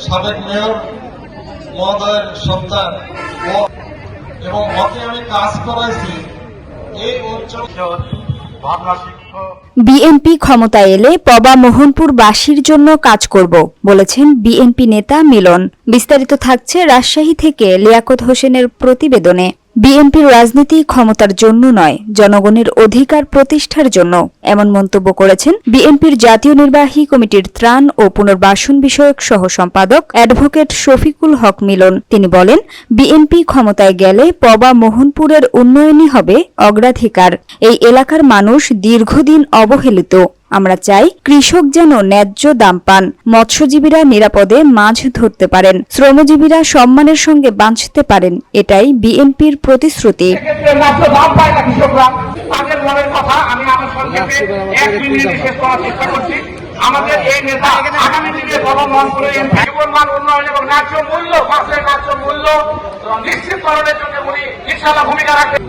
সাবেক মেয়র মহোদয়ের সন্তান এবং ওকে আমি কাজ করাইছি এই অঞ্চল ভাবনা শিক্ষক। বিএনপি ক্ষমতায় এলে পবা মোহনপুরবাসীর জন্য কাজ করব বলেছেন বিএনপি নেতা মিলন। বিস্তারিত থাকছে রাজশাহী থেকে লিয়াকত হোসেনের প্রতিবেদনে। বিএনপির রাজনীতি ক্ষমতার জন্য নয়, জনগণের অধিকার প্রতিষ্ঠার জন্য, এমন মন্তব্য করেছেন বিএনপির জাতীয় নির্বাহী কমিটির ত্রাণ ও পুনর্বাসন বিষয়ক সহ সম্পাদক অ্যাডভোকেট শফিকুল হক মিলন। তিনি বলেন, বিএনপি ক্ষমতায় গেলে পবা মোহনপুরের উন্নয়নই হবে অগ্রাধিকার। এই এলাকার মানুষ দীর্ঘদিন অবহেলিত। আমরা চাই কৃষক যেন ন্যায্য দাম পান, মৎস্যজীবীরা নিরাপদে মাছ ধরতে পারেন, শ্রমজীবীরা সম্মানের সঙ্গে বাঁচতে পারেন। এটাই বিএনপির প্রতিশ্রুতি। আমাদের এই নেতা আগামী দিনে জীবনমান উন্নয়ন এবং ন্যায্য মূল্য নিশ্চিতকরণের জন্য উনি ইনশাআল্লাহ ভূমিকা রাখবেন।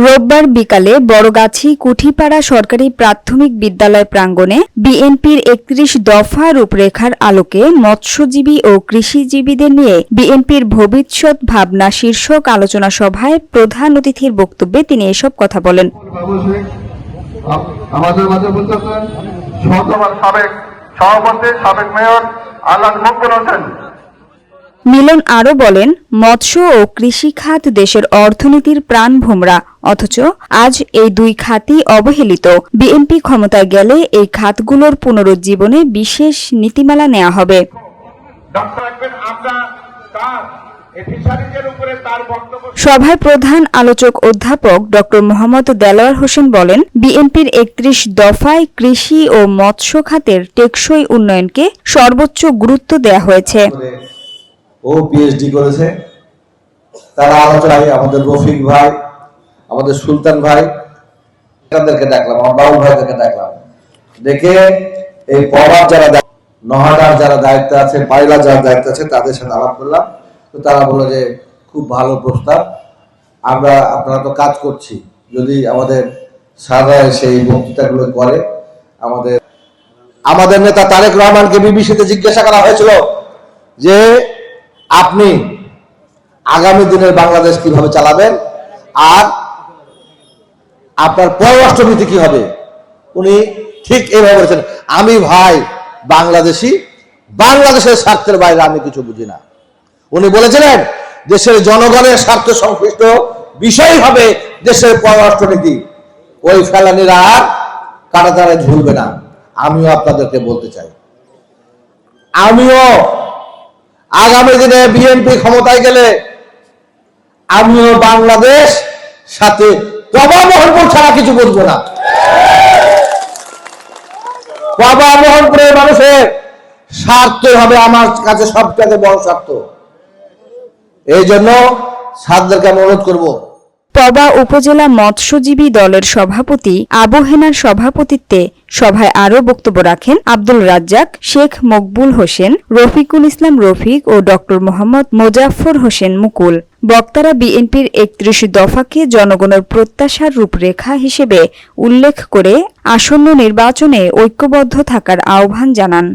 রোববার বিকালে বড়গাছি কুঠিপাড়া সরকারি প্রাথমিক বিদ্যালয় প্রাঙ্গণে বিএনপির ৩১ দফা রূপরেখার আলোকে মৎস্যজীবী ও কৃষিজীবীদের নিয়ে বিএনপির ভবিষ্যৎ ভাবনা শীর্ষক আলোচনা সভায় প্রধান অতিথির বক্তব্যে তিনি এসব কথা বলেন। আমাদের মাঝে বলতেছেন সাবেক সভাপতি, সাবেক মেয়র আলহাজ মকবুল হোসেন। মিলন আরও বলেন, মৎস্য ও কৃষি খাত দেশের অর্থনীতির প্রাণভোমরা, অথচ আজ এই দুই খাতই অবহেলিত। বিএনপি ক্ষমতায় গেলে এই খাতগুলোর পুনরুজ্জীবনে বিশেষ নীতিমালা নেওয়া হবে। সভায় প্রধান আলোচক অধ্যাপক ড মোহাম্মদ দেলোয়ার হোসেন বলেন, বিএনপির ৩১ দফায় কৃষি ও মৎস্য খাতের টেকসই উন্নয়নকে সর্বোচ্চ গুরুত্ব দেওয়া হয়েছে। ও পিএইচডি করেছে, তারা আলোচনায় আমাদের রফিক ভাই, আমাদের সুলতান ভাই, তাদেরকে ডাকলাম, আমার বাবুল ভাইদেরকে ডাকলাম, দেখে এই পবার যারা নহাটার যারা দায়িত্ব আছে, পাইলা যারা দায়িত্ব আছে, তাদের সাথে আলাপ করলাম। তো তারা বললো যে খুব ভালো প্রস্তাব, আপনারা তো কাজ করছি, যদি আমাদের সাধারণ সেই বক্তৃতাগুলো করে। আমাদের নেতা তারেক রহমানকে বিবিসিতে জিজ্ঞাসা করা হয়েছিল যে আপনি আগামী দিনের বাংলাদেশ কিভাবে চালাবেন আর আপনার পররাষ্ট্রনীতি কি হবে। উনি ঠিক এইভাবে বলেছেন, আমি ভাই বাংলাদেশি, বাংলাদেশের স্বার্থের বাইরে আমি কিছু বুঝি না। উনি বলেছিলেন দেশের জনগণের স্বার্থ সংশ্লিষ্ট বিষয় হবে দেশের পররাষ্ট্রনীতি। ওই ফেলানিরা আর কাঁটাতারে ঝুলবে না। আমিও আপনাদেরকে বলতে চাই, আমিও আগামী দিনে বিএনপি ক্ষমতায় গেলে আমিও বাংলাদেশ সাথে পবা মোহনপুর ছাড়া কিছু বলবো না। পবা মোহনপুরের মানুষের স্বার্থ হবে আমার কাছে সবচেয়ে বড় স্বার্থ। এই জন্য সাদদেরকে আমি অনুরোধ করবো। পবা উপজেলা মৎস্যজীবী দলের সভাপতি আবু হেনার সভাপতিত্বে সভায় আরও বক্তব্য রাখেন আব্দুল রাজ্জাক, শেখ মকবুল হোসেন, রফিকুল ইসলাম রফিক ও ড মোহাম্মদ মোজাফফর হোসেন মুকুল। বক্তারা বিএনপির ৩১ দফাকে জনগণের প্রত্যাশার রূপরেখা হিসেবে উল্লেখ করে আসন্ন নির্বাচনে ঐক্যবদ্ধ থাকার আহ্বান জানান।